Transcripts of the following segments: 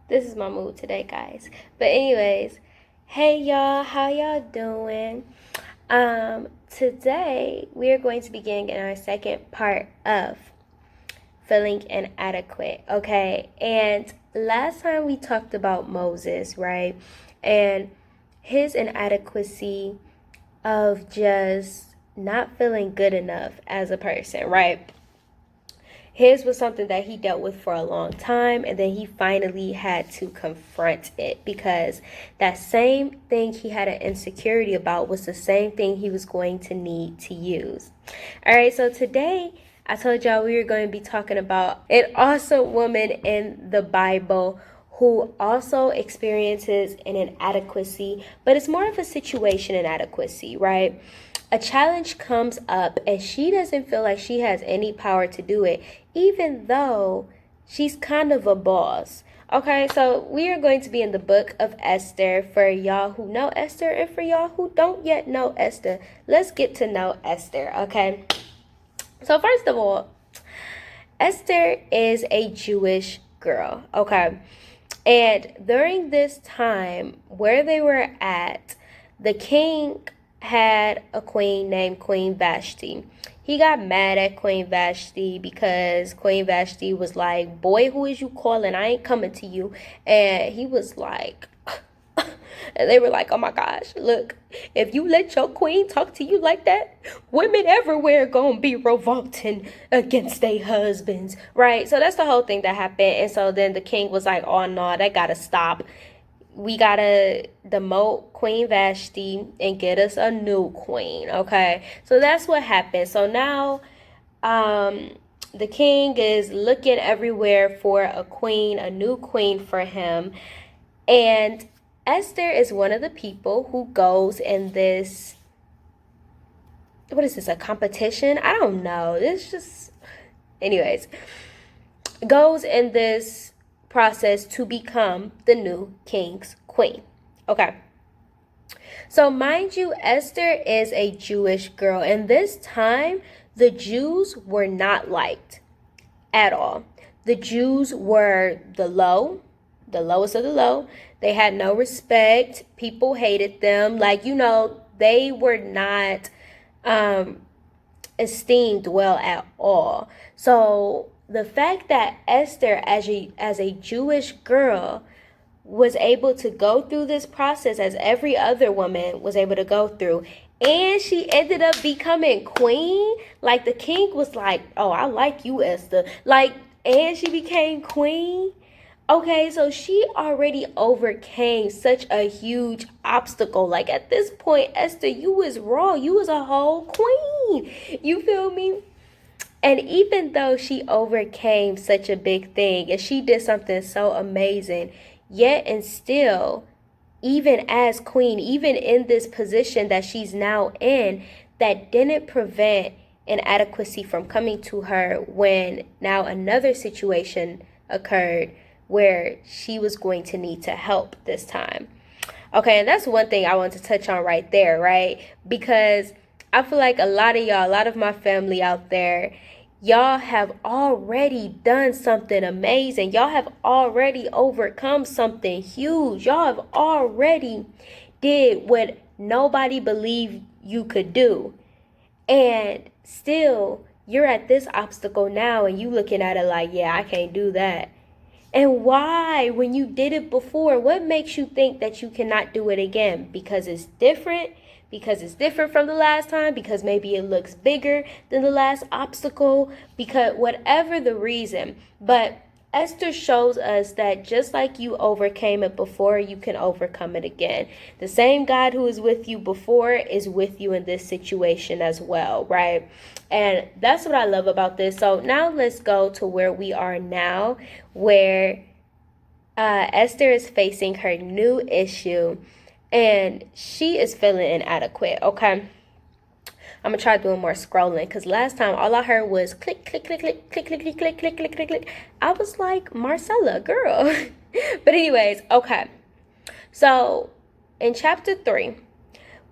This is my mood today, guys. But anyways, hey y'all, how y'all doing? Today we are going to begin in our second part of feeling inadequate, okay? And last time we talked about Moses, right? And his inadequacy of just not feeling good enough as a person, right? His was something that he dealt with for a long time, and then he finally had to confront it because that same thing he had an insecurity about was the same thing he was going to need to use. All right, so today I told y'all we were going to be talking about an awesome woman in the Bible who also experiences an inadequacy, but it's more of a situation inadequacy, right? A challenge comes up and she doesn't feel like she has any power to do it, even though she's kind of a boss. Okay, so we are going to be in the book of Esther for y'all who know Esther, and for y'all who don't yet know Esther, let's get to know Esther, okay? So first of all, Esther is a Jewish girl, okay? And during this time where they were at, the king had a queen named Queen Vashti. He got mad at Queen Vashti because Queen Vashti was like, boy, who is you calling? I ain't coming to you. And he was like, and they were like, oh my gosh, look, if you let your queen talk to you like that, women everywhere gonna be revolting against their husbands, right? So that's the whole thing that happened. And so then the king was like, oh no, that gotta stop. We gotta demote Queen Vashti and get us a new queen, okay? So that's what happened. So now the king is looking everywhere for a queen, a new queen for him. And Esther is one of the people who goes in this, what is this, a competition? I don't know. It's just, anyways, goes in this process to become the new king's queen. Okay. So mind you, Esther is a Jewish girl, and this time the Jews were not liked at all. The Jews were the lowest of the low. They had no respect. People hated them. Like, they were not esteemed well at all. So the fact that Esther, as a Jewish girl, was able to go through this process as every other woman was able to go through, and she ended up becoming queen. Like, the king was like, oh, I like you, Esther. Like, and she became queen. Okay, so she already overcame such a huge obstacle. Like, at this point, Esther, you was raw. You was a whole queen. You feel me? And even though she overcame such a big thing and she did something so amazing, yet and still, even as queen, even in this position that she's now in, that didn't prevent inadequacy from coming to her when now another situation occurred where she was going to need to help this time. Okay, and that's one thing I want to touch on right there, right? Because I feel like a lot of y'all, a lot of my family out there, y'all have already done something amazing. Y'all have already overcome something huge. Y'all have already did what nobody believed you could do. And still, you're at this obstacle now and you looking at it like, yeah, I can't do that. And why, when you did it before, what makes you think that you cannot do it again? Because it's different? Because it's different from the last time? Because maybe it looks bigger than the last obstacle? Because whatever the reason. But Esther shows us that just like you overcame it before, you can overcome it again. The same God who is with you before is with you in this situation as well, right? And that's what I love about this. So now let's go to where we are now, where Esther is facing her new issue and she is feeling inadequate, okay? I'm gonna try doing more scrolling because last time all I heard was click, click, click, click, click, click, click, click, click, click, click, click. I was like, Marcella, girl. But anyways, okay. So in chapter 3,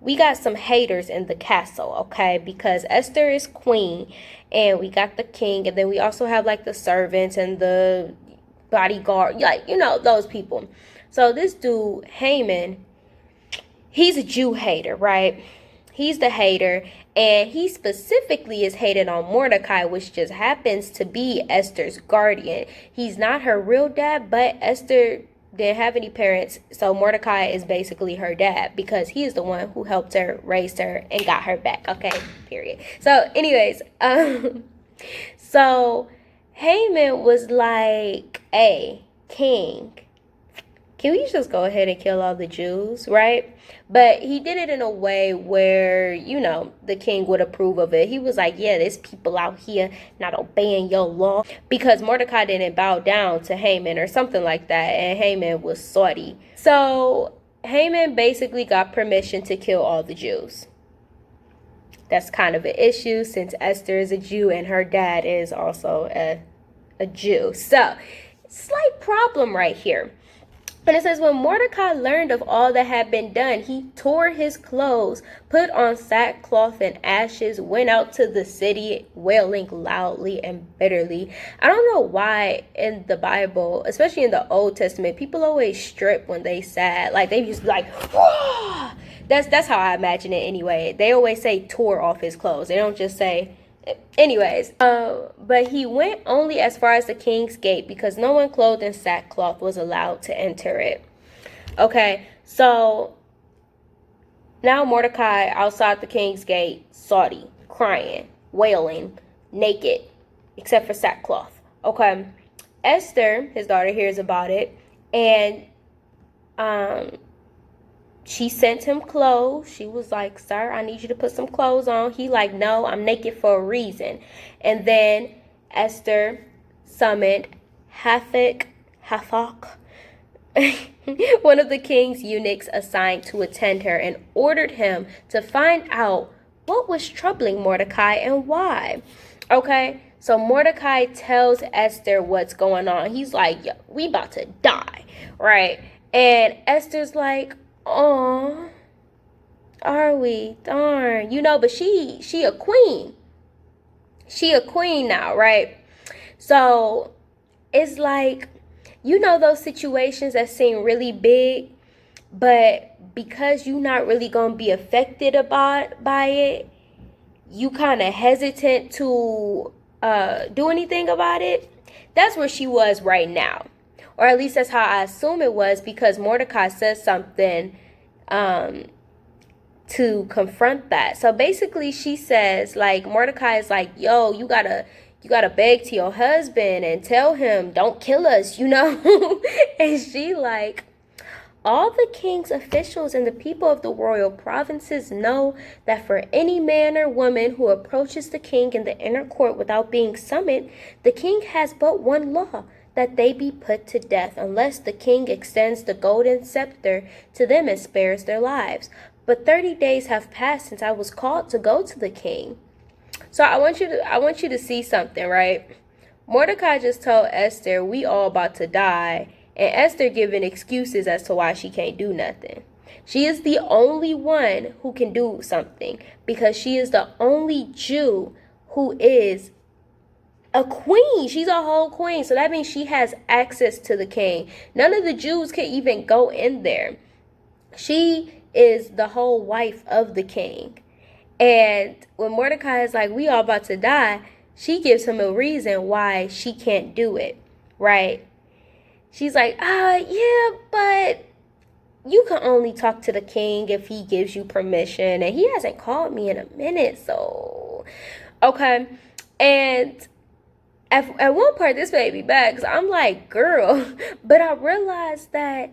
we got some haters in the castle, okay? Because Esther is queen and we got the king, and then we also have like the servants and the bodyguard, like, those people. So this dude, Haman, he's a Jew hater, right? He's the hater, and he specifically is hated on Mordecai, which just happens to be Esther's guardian. He's not her real dad, but Esther didn't have any parents, so Mordecai is basically her dad because he is the one who helped her, raised her, and got her back. Okay, period. So anyways, so Haman was like, hey, king, can we just go ahead and kill all the Jews, right? But he did it in a way where, the king would approve of it. He was like, yeah, there's people out here not obeying your law, because Mordecai didn't bow down to Haman or something like that, and Haman was salty. So Haman basically got permission to kill all the Jews. That's kind of an issue since Esther is a Jew and her dad is also a Jew. So, slight problem right here. And it says, when Mordecai learned of all that had been done, he tore his clothes, put on sackcloth and ashes, went out to the city, wailing loudly and bitterly. I don't know why in the Bible, especially in the Old Testament, people always strip when they sad. Like, they just like, whoa! That's how I imagine it anyway. They always say tore off his clothes. They don't just say... Anyways, but he went only as far as the king's gate because no one clothed in sackcloth was allowed to enter it. Okay, so now Mordecai outside the king's gate, salty, crying, wailing, naked, except for sackcloth. Okay, Esther, his daughter, hears about it, and she sent him clothes. She was like, sir, I need you to put some clothes on. He like, no, I'm naked for a reason. And then Esther summoned Hathach, one of the king's eunuchs assigned to attend her, and ordered him to find out what was troubling Mordecai and why. Okay, so Mordecai tells Esther what's going on. He's like, yo, we about to die, right? And Esther's like, oh, are we? Darn. But she a queen. She a queen now, right? So it's like, those situations that seem really big, but because you're not really gonna be affected by it, you kind of hesitant to do anything about it. That's where she was right now. Or at least that's how I assume it was, because Mordecai says something to confront that. So basically she says, like, Mordecai is like, yo, you gotta beg to your husband and tell him, don't kill us, And she like, all the king's officials and the people of the royal provinces know that for any man or woman who approaches the king in the inner court without being summoned, the king has but one law, that they be put to death, unless the king extends the golden scepter to them and spares their lives. But 30 days have passed since I was called to go to the king. So I want you to see something, right? Mordecai just told Esther, we all about to die, and Esther giving excuses as to why she can't do nothing. She is the only one who can do something because she is the only Jew who is a queen. She's a whole queen. So that means she has access to the king. None of the Jews can even go in there. She is the whole wife of the king. And when Mordecai is like, we all about to die, she gives him a reason why she can't do it, right? She's like, yeah, but you can only talk to the king if he gives you permission. And he hasn't called me in a minute, so... Okay, and... At one part, this made me mad because I'm like, girl, but I realized that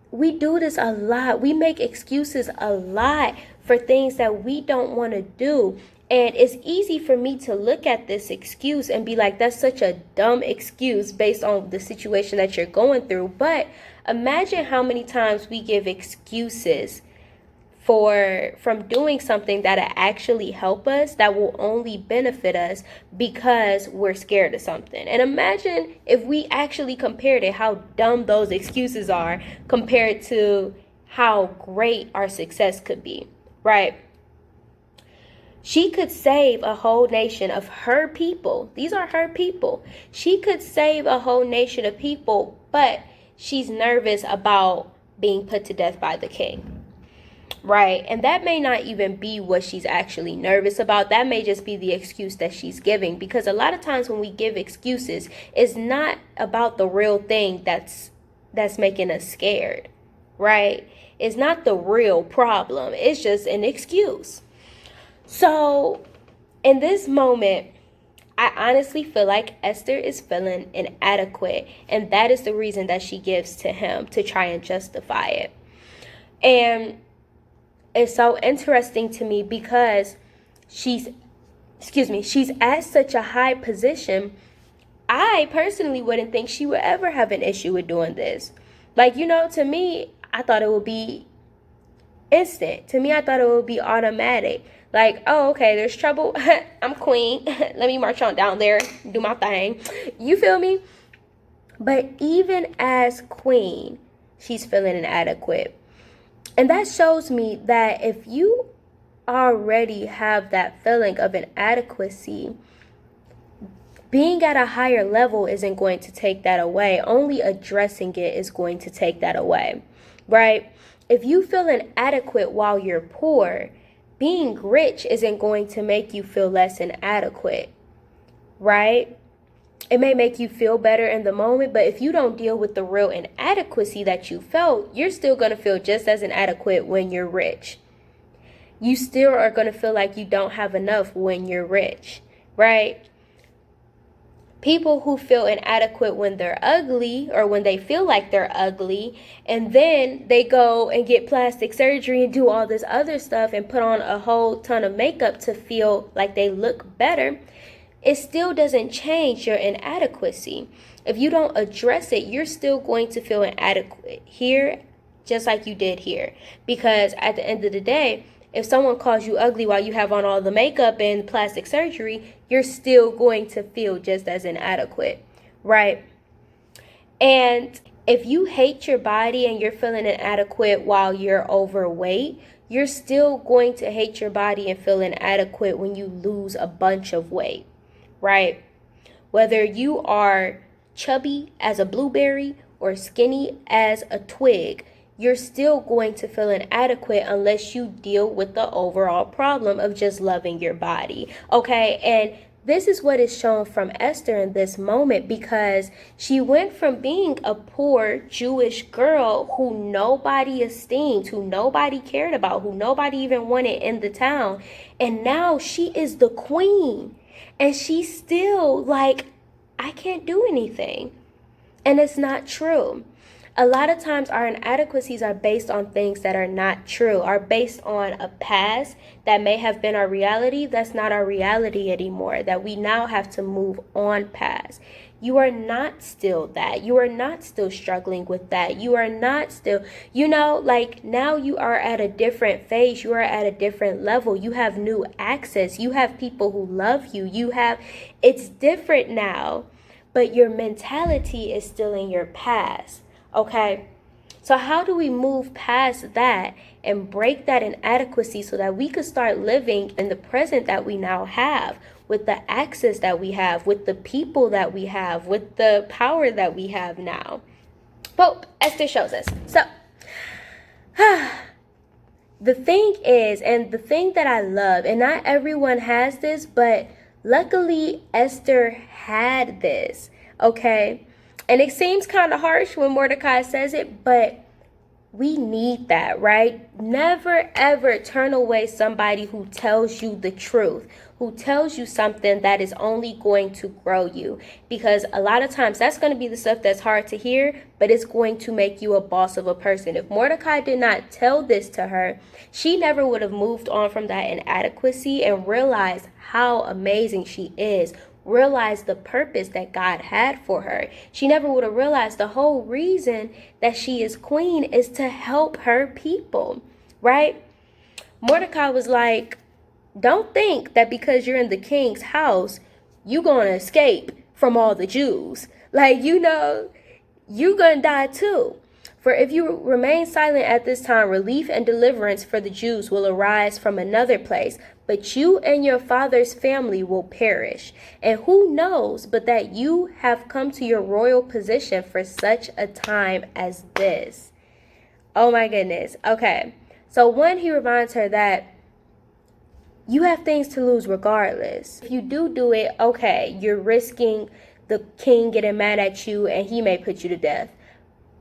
we do this a lot. We make excuses a lot for things that we don't want to do. And it's easy for me to look at this excuse and be like, that's such a dumb excuse based on the situation that you're going through. But imagine how many times we give excuses from doing something that'll actually help us, that will only benefit us because we're scared of something. And imagine if we actually compared it, how dumb those excuses are compared to how great our success could be, right? She could save a whole nation of her people. These are her people. She could save a whole nation of people, but she's nervous about being put to death by the king. Right? And that may not even be what she's actually nervous about. That may just be the excuse that she's giving. Because a lot of times when we give excuses, it's not about the real thing that's making us scared. Right? It's not the real problem. It's just an excuse. So in this moment, I honestly feel like Esther is feeling inadequate. And that is the reason that she gives to him to try and justify it. And it's so interesting to me because she's at such a high position. I personally wouldn't think she would ever have an issue with doing this. Like, to me, I thought it would be instant. To me, I thought it would be automatic. Like, oh, okay, there's trouble. I'm queen. Let me march on down there, do my thing. You feel me? But even as queen, she's feeling inadequate. And that shows me that if you already have that feeling of inadequacy, being at a higher level isn't going to take that away. Only addressing it is going to take that away, right? If you feel inadequate while you're poor, being rich isn't going to make you feel less inadequate, right? It may make you feel better in the moment, but if you don't deal with the real inadequacy that you felt, you're still going to feel just as inadequate when you're rich. You still are going to feel like you don't have enough when you're rich, right? People who feel inadequate when they're ugly or when they feel like they're ugly, and then they go and get plastic surgery and do all this other stuff and put on a whole ton of makeup to feel like they look better, it still doesn't change your inadequacy. If you don't address it, you're still going to feel inadequate here, just like you did here. Because at the end of the day, if someone calls you ugly while you have on all the makeup and plastic surgery, you're still going to feel just as inadequate, right? And if you hate your body and you're feeling inadequate while you're overweight, you're still going to hate your body and feel inadequate when you lose a bunch of weight. Right? Whether you are chubby as a blueberry or skinny as a twig, you're still going to feel inadequate unless you deal with the overall problem of just loving your body. Okay? And this is what is shown from Esther in this moment, because she went from being a poor Jewish girl who nobody esteemed, who nobody cared about, who nobody even wanted in the town, and now she is the queen. And she's still like, I can't do anything. And it's not true. A lot of times our inadequacies are based on things that are not true, are based on a past that may have been our reality. That's not our reality anymore, that we now have to move on past. You are not still that. You are not still struggling with that. You are not still, now you are at a different phase. You are at a different level. You have new access. You have people who love you. It's different now, but your mentality is still in your past. Okay? So how do we move past that and break that inadequacy so that we could start living in the present that we now have, with the access that we have, with the people that we have, with the power that we have now? Well, Esther shows us. So, the thing is, and the thing that I love, and not everyone has this, but luckily Esther had this, okay? And it seems kind of harsh when Mordecai says it, but we need that, right? Never, ever turn away somebody who tells you the truth, who tells you something that is only going to grow you. Because a lot of times that's going to be the stuff that's hard to hear, but it's going to make you a boss of a person. If Mordecai did not tell this to her, she never would have moved on from that inadequacy and realized how amazing she is. Realize the purpose that God had for her. She never would have realized the whole reason that she is queen is to help her people, right? Mordecai was like, don't think that because you're in the king's house, you're going to escape from all the Jews. You're going to die too. For if you remain silent at this time, relief and deliverance for the Jews will arise from another place, but you and your father's family will perish. And who knows but that you have come to your royal position for such a time as this. Oh my goodness. Okay. So one, he reminds her that you have things to lose regardless. If you do it, okay, you're risking the king getting mad at you and he may put you to death.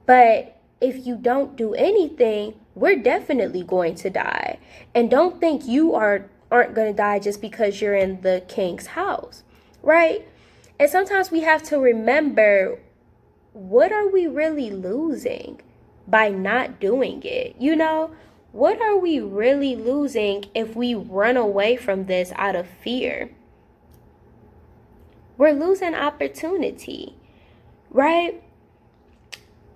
But if you don't do anything, we're definitely going to die. And don't think you aren't going to die just because you're in the king's house, right? And sometimes we have to remember, what are we really losing by not doing it? You know, what are we really losing if we run away from this out of fear? We're losing opportunity, right?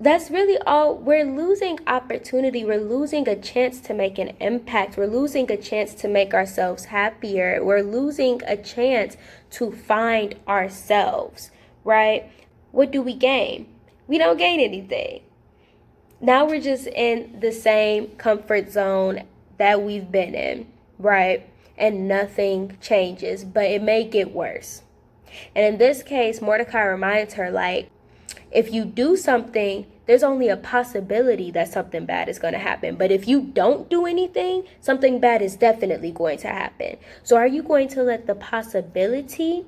That's really all. We're losing opportunity. We're losing a chance to make an impact. We're losing a chance to make ourselves happier. We're losing a chance to find ourselves, right? What do we gain? We don't gain anything. Now we're just in the same comfort zone that we've been in, right? And nothing changes, but it may get worse. And in this case, Mordecai reminds her, like, if you do something, there's only a possibility that something bad is going to happen. But if you don't do anything, something bad is definitely going to happen. So are you going to let the possibility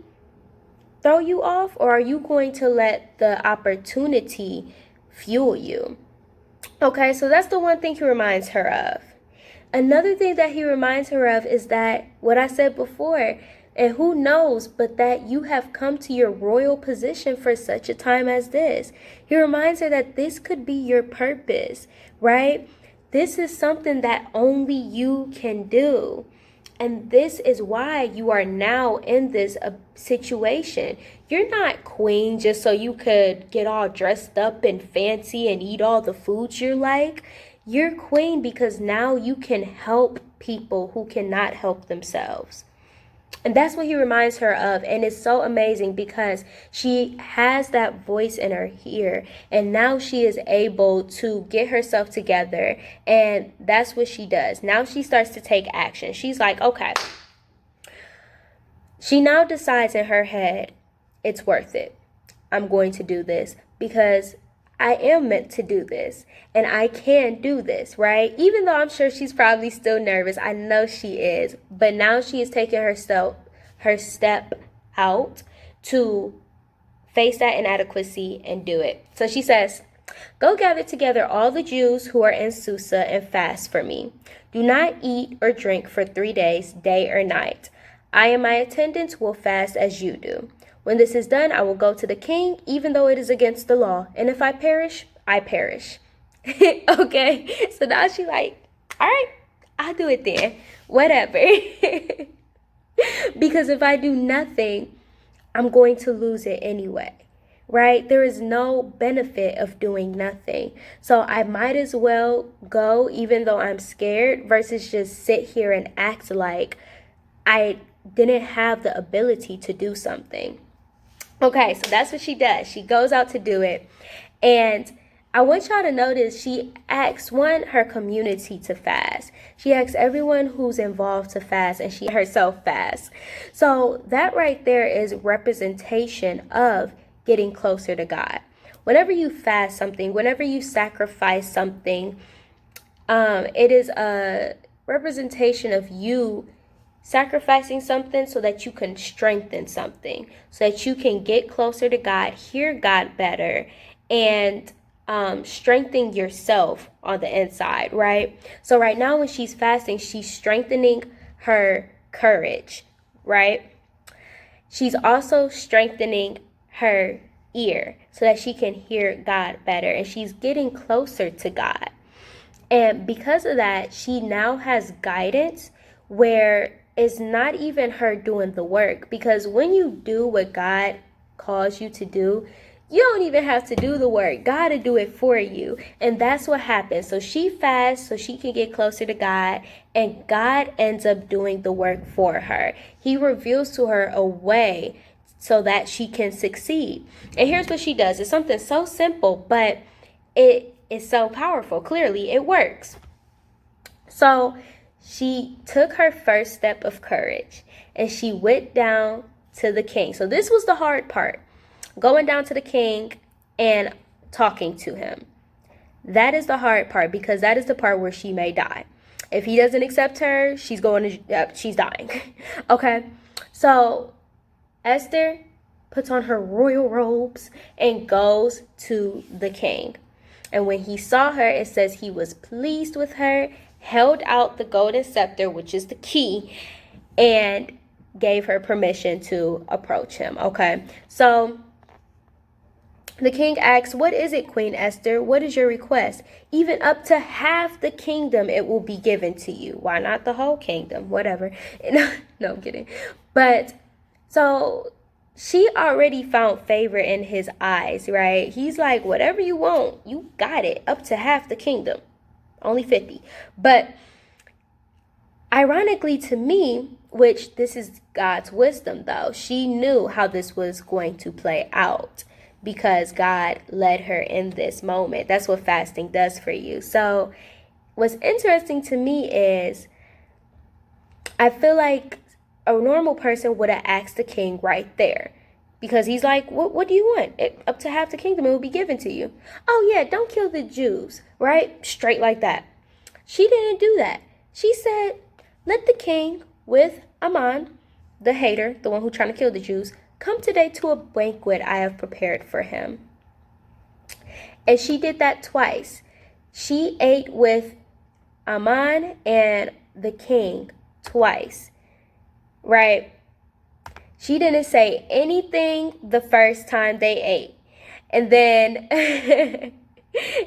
throw you off, or are you going to let the opportunity fuel you? Okay, so that's the one thing he reminds her of. Another thing that he reminds her of is that what I said before, and who knows but that you have come to your royal position for such a time as this. He reminds her that this could be your purpose, right? This is something that only you can do. And this is why you are now in this situation. You're not queen just so you could get all dressed up and fancy and eat all the foods you like. You're queen because now you can help people who cannot help themselves. And that's what he reminds her of. And it's so amazing because she has that voice in her ear. And now she is able to get herself together. And that's what she does. Now she starts to take action. She's like, okay. She now decides in her head, it's worth it. I'm going to do this because I am meant to do this and I can do this, right? Even though I'm sure she's probably still nervous. I know she is. But now she is taking her step out to face that inadequacy and do it. So she says, go gather together all the Jews who are in Susa and fast for me. Do not eat or drink for 3 days, day or night. I and my attendants will fast as you do. When this is done, I will go to the king, even though it is against the law. And if I perish, I perish. Okay, so now she's like, all right, I'll do it then. Whatever. Because if I do nothing, I'm going to lose it anyway, right? There is no benefit of doing nothing. So I might as well go, even though I'm scared, versus just sit here and act like I didn't have the ability to do something. Okay, so that's what she does. She goes out to do it. And I want y'all to notice she asks, her community to fast. She asks everyone who's involved to fast, and she herself fasts. So that right there is representation of getting closer to God. Whenever you fast something, whenever you sacrifice something, it is a representation of you sacrificing something so that you can strengthen something, so that you can get closer to God, hear God better, and strengthen yourself on the inside, right? So right now when she's fasting, she's strengthening her courage, right? She's also strengthening her ear so that she can hear God better, and she's getting closer to God. And because of that, she now has guidance where it's not even her doing the work, because when you do what God calls you to do, you don't even have to do the work. God will do it for you. And that's what happens. So she fasts so she can get closer to God, and God ends up doing the work for her. He reveals to her a way so that she can succeed. And here's what she does. It's something so simple, but it is so powerful. Clearly, it works. So she took her first step of courage and she went down to the king. So this was the hard part, going down to the king and talking to him. That is the hard part, because that is the part where she may die. If he doesn't accept her, she's dying. Okay, so Esther puts on her royal robes and goes to the king. And when he saw her, it says he was pleased with her, held out the golden scepter, which is the key, and gave her permission to approach him. Okay, so the king asks, "What is it, Queen Esther? What is your request? Even up to half the kingdom, it will be given to you." Why not the whole kingdom? Whatever. No, I'm kidding. But so she already found favor in his eyes, right? He's like, whatever you want, you got it. Up to half the kingdom. Only 50. But ironically to me, which this is God's wisdom though, she knew how this was going to play out, because God led her in this moment. That's what fasting does for you. So what's interesting to me is I feel like a normal person would have asked the king right there, because he's like, what do you want? Up to half the kingdom, it will be given to you. Oh yeah, don't kill the Jews, right? Straight like that. She didn't do that. She said, let the king with Aman, the hater, the one who's trying to kill the Jews, come today to a banquet I have prepared for him. And she did that twice. She ate with Aman and the king twice, right? She didn't say anything the first time they ate. And then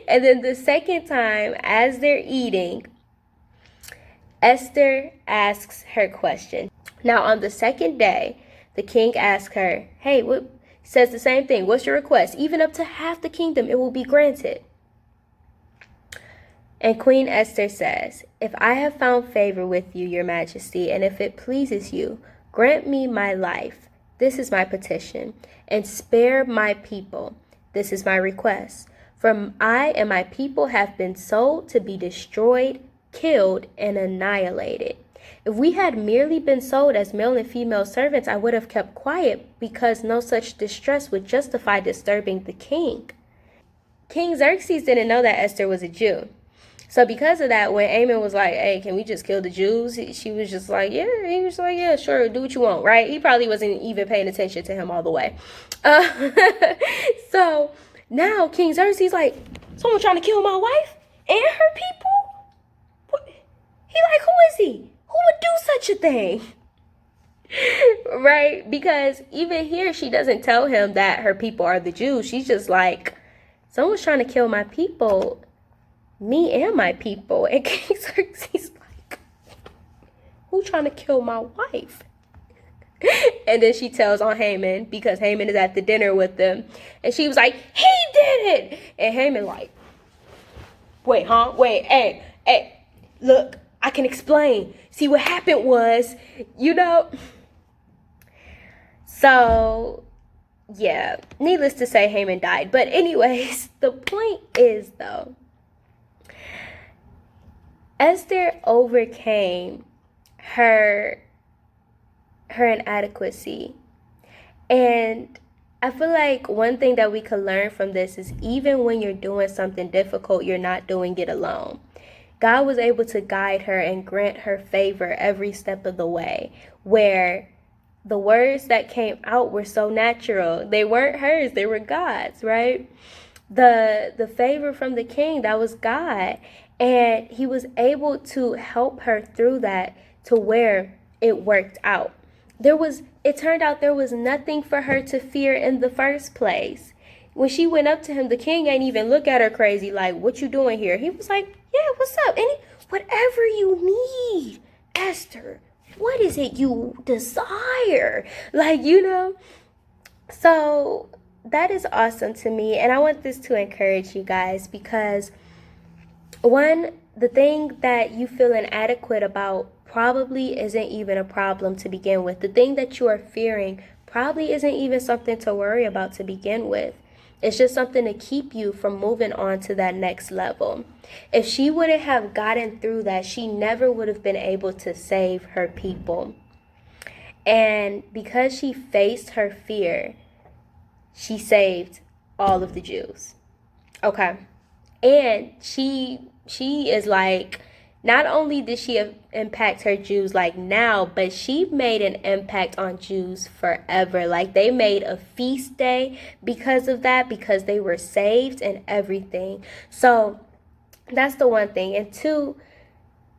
and then the second time, as they're eating, Esther asks her question. Now on the second day, the king asks her, hey, says the same thing. What's your request? Even up to half the kingdom, it will be granted. And Queen Esther says, if I have found favor with you, your majesty, and if it pleases you, grant me my life. This is my petition. And spare my people. This is my request. For I and my people have been sold to be destroyed, killed, and annihilated. If we had merely been sold as male and female servants, I would have kept quiet, because no such distress would justify disturbing the king. King Xerxes didn't know that Esther was a Jew. So because of that, when Amon was like, hey, can we just kill the Jews? She was just like, yeah. He was like, yeah, sure, do what you want, right? He probably wasn't even paying attention to him all the way. So now King Xerxes like, someone trying to kill my wife and her people? What? He like, who is he? Who would do such a thing? Right? Because even here, she doesn't tell him that her people are the Jews. She's just like, someone's trying to kill my people, me and my people. And King Xerxes like, who trying to kill my wife? And then she tells on Haman, because Haman is at the dinner with them. And she was like, he did it. And Haman like, wait, hey, look, I can explain. See, what happened was, so, yeah, needless to say, Haman died. But anyways, the point is, though, Esther overcame her inadequacy. And I feel like one thing that we could learn from this is, even when you're doing something difficult, you're not doing it alone. God was able to guide her and grant her favor every step of the way, where the words that came out were so natural. They weren't hers, they were God's, right? The favor from the king, that was God. And he was able to help her through that to where it worked out. It turned out there was nothing for her to fear in the first place. When she went up to him, the king ain't even look at her crazy like, what you doing here? He was like, yeah, what's up? Whatever you need, Esther, what is it you desire? So that is awesome to me. And I want this to encourage you guys, because one, the thing that you feel inadequate about probably isn't even a problem to begin with. The thing that you are fearing probably isn't even something to worry about to begin with. It's just something to keep you from moving on to that next level. If she wouldn't have gotten through that, she never would have been able to save her people. And because she faced her fear, she saved all of the Jews. Okay. And she is like, not only did she impact her Jews like now, but she made an impact on Jews forever. Like, they made a feast day because of that, because they were saved and everything. So that's the one thing. And two,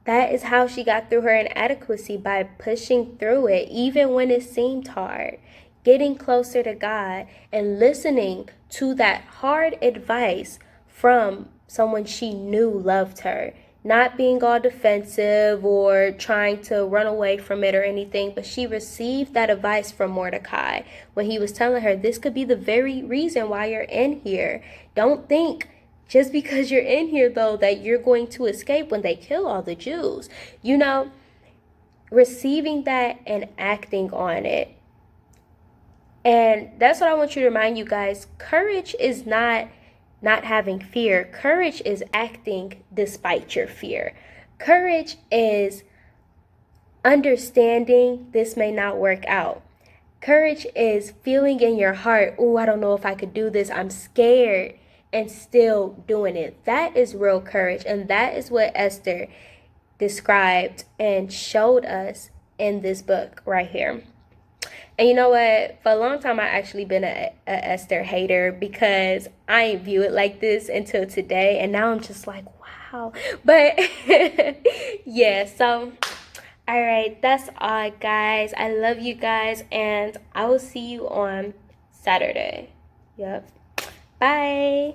that is how she got through her inadequacy, by pushing through it, even when it seemed hard, getting closer to God and listening to that hard advice from someone she knew loved her. Not being all defensive or trying to run away from it or anything, but she received that advice from Mordecai when he was telling her, this could be the very reason why you're in here. Don't think just because you're in here, though, that you're going to escape when they kill all the Jews. You know, receiving that and acting on it. And that's what I want you to remind you guys. Courage is not having fear. Courage is acting despite your fear. Courage is understanding this may not work out. Courage is feeling in your heart, oh, I don't know if I could do this, I'm scared, and still doing it. That is real courage. And that is what Esther described and showed us in this book right here. And you know what? For a long time, I actually been a Esther hater, because I ain't view it like this until today. And now I'm just like, wow. But yeah, so all right, that's all, guys. I love you guys, and I will see you on Saturday. Yep. Bye.